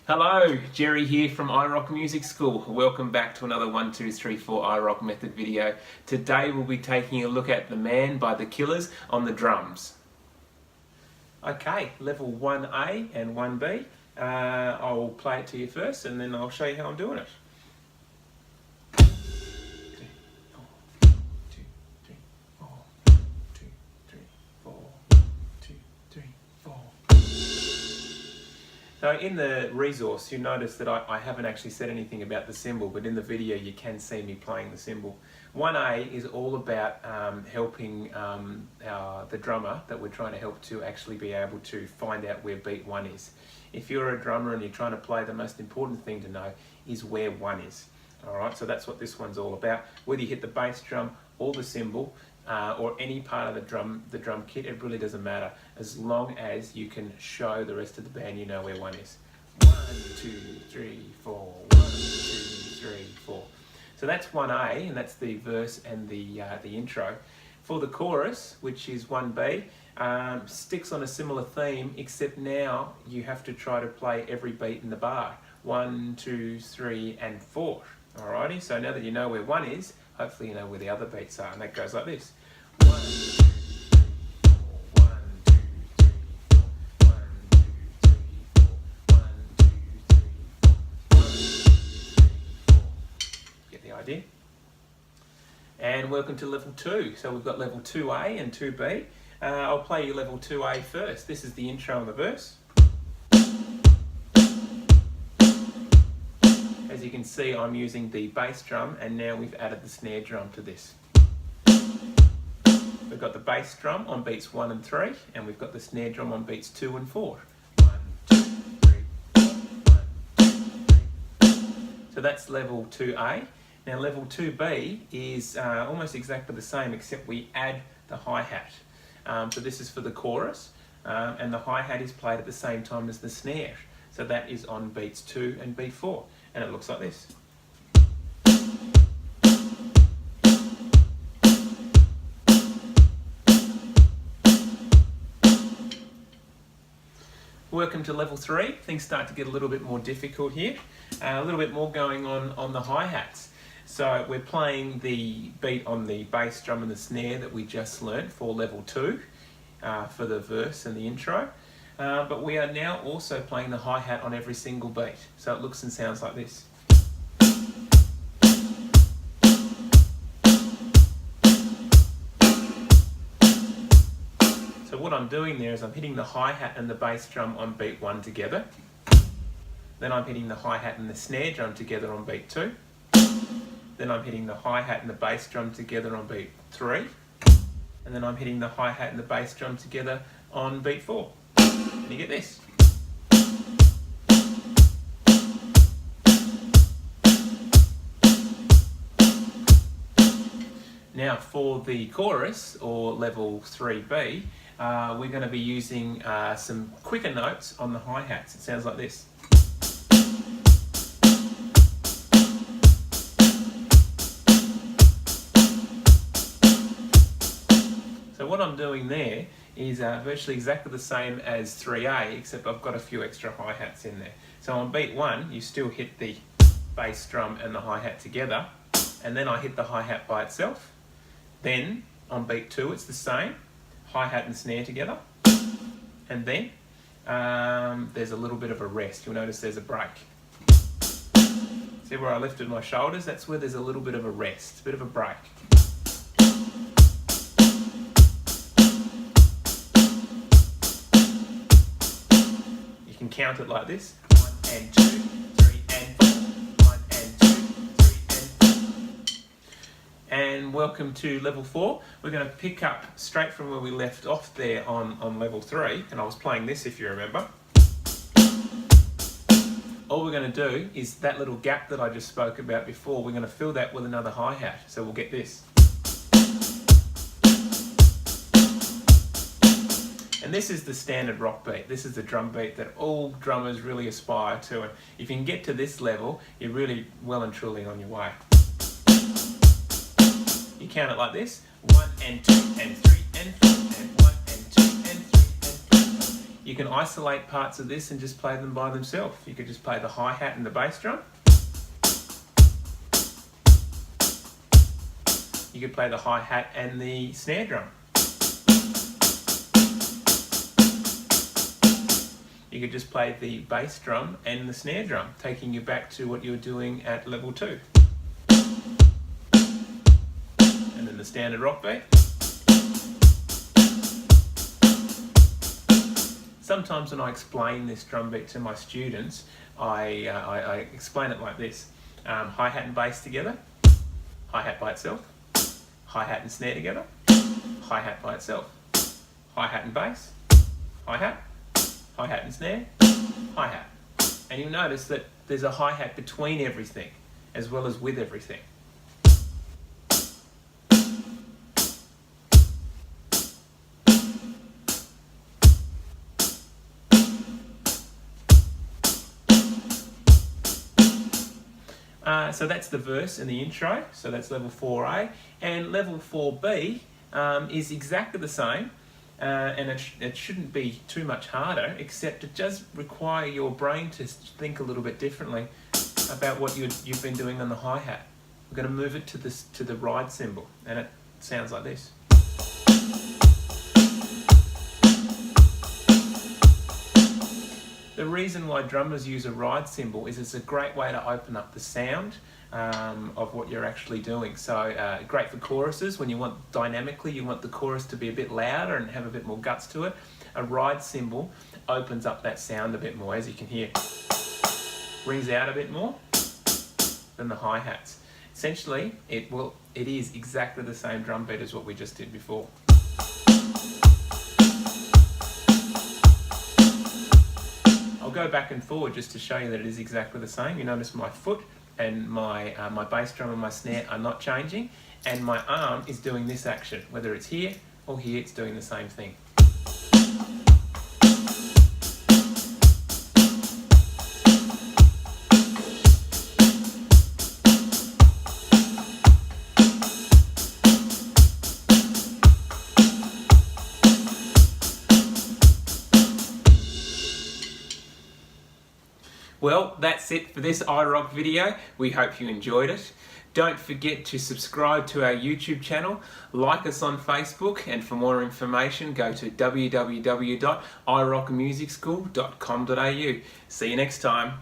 Hello, Jerry here from iROCK Music School. Welcome back to another 1, 2, 3, 4 iROCK method video. Today we'll be taking a look at The Man by The Killers on the drums. Okay, level 1A and 1B. I'll play it to you first and then I'll show you how I'm doing it. So in the resource you notice that I haven't actually said anything about the cymbal, but in the video you can see me playing the cymbal. 1A is all about helping the drummer that we're trying to help to actually be able to find out where beat 1 is. If you're a drummer and you're trying to play, the most important thing to know is where 1 is. Alright, so that's what this one's all about. Whether you hit the bass drum or the cymbal, or any part of the drum kit, it really doesn't matter, as long as you can show the rest of the band you know where 1 is. 1, 2, 3, 4, 1, 2, 3, 4. So that's 1A, and that's the verse and the intro. For the chorus, which is 1B, sticks on a similar theme, except now you have to try to play every beat in the bar. 1, 2, 3, and 4. Alrighty, so now that you know where 1 is, hopefully you know where the other beats are, and that goes like this. 1, 2, 3, 4, 1, 2, 3, 4, 1, 2, 3, 4, 1, 2, 3, 4, 1, 2, 3, 4. Get the idea? And welcome to level 2. So we've got level 2A and 2B. I'll play you level 2A first. This is the intro and the verse. As you can see, I'm using the bass drum, and now we've added the snare drum to this. We've got the bass drum on beats 1 and 3, and we've got the snare drum on beats 2 and 4. 1, 2, 3, 4, 1, 2, 3. So that's level 2A. Now level 2B is almost exactly the same, except we add the hi-hat. So this is for the chorus, and the hi-hat is played at the same time as the snare. So that is on beats 2 and beat 4. And it looks like this. Welcome to level 3. Things start to get a little bit more difficult here. A little bit more going on the hi-hats. So we're playing the beat on the bass drum and the snare that we just learnt for level 2 for the verse and the intro. But we are now also playing the hi-hat on every single beat. So it looks and sounds like this. So what I'm doing there is I'm hitting the hi-hat and the bass drum on beat 1 together. Then I'm hitting the hi-hat and the snare drum together on beat 2. Then I'm hitting the hi-hat and the bass drum together on beat 3. And then I'm hitting the hi-hat and the bass drum together on beat 4. And you get this. Now for the chorus, or level 3B, we're going to be using some quicker notes on the hi-hats. It sounds like this. So what I'm doing there is virtually exactly the same as 3A, except I've got a few extra hi-hats in there. So on beat 1, you still hit the bass drum and the hi-hat together, and then I hit the hi-hat by itself. Then on beat 2, it's the same, hi-hat and snare together, and then there's a little bit of a rest. You'll notice there's a break. See where I lifted my shoulders? That's where there's a little bit of a rest, a bit of a break. You can count it like this: 1 and 2, 3 and 4, 1 and 2, 3 and 4. And welcome to level 4. We're going to pick up straight from where we left off there on level 3, and I was playing this if you remember. All we're going to do is that little gap that I just spoke about before, we're going to fill that with another hi-hat. So we'll get this. And this is the standard rock beat. This is the drum beat that all drummers really aspire to. And if you can get to this level, you're really well and truly on your way. You count it like this: 1 and 2 and 3 and 4 and 1 and 2 and 3 and 4. You can isolate parts of this and just play them by themselves. You could just play the hi-hat and the bass drum. You could play the hi-hat and the snare drum. You could just play the bass drum and the snare drum, taking you back to what you were doing at level 2. And then the standard rock beat. Sometimes when I explain this drum beat to my students, I explain it like this. Hi-hat and bass together, hi-hat by itself, hi-hat and snare together, hi-hat by itself, hi-hat and bass, hi-hat, hi-hat and snare, hi-hat. And you'll notice that there's a hi-hat between everything, as well as with everything. So that's the verse and the intro, so that's level 4A. And level 4B is exactly the same, and it shouldn't be too much harder, except it does require your brain to think a little bit differently about what you've been doing on the hi-hat. We're going to move it to the ride cymbal, and it sounds like this. The reason why drummers use a ride cymbal is it's a great way to open up the sound of what you're actually doing. So great for choruses. When you want dynamically, you want the chorus to be a bit louder and have a bit more guts to it. A ride cymbal opens up that sound a bit more, as you can hear. Rings out a bit more than the hi-hats. Essentially, it is exactly the same drum beat as what we just did before. I'll go back and forward just to show you that it is exactly the same. You notice my foot and my bass drum and my snare are not changing, and my arm is doing this action. Whether it's here or here, it's doing the same thing. Well, that's it for this iROCK video. We hope you enjoyed it. Don't forget to subscribe to our YouTube channel, like us on Facebook, and for more information go to www.irockmusicschool.com.au. See you next time.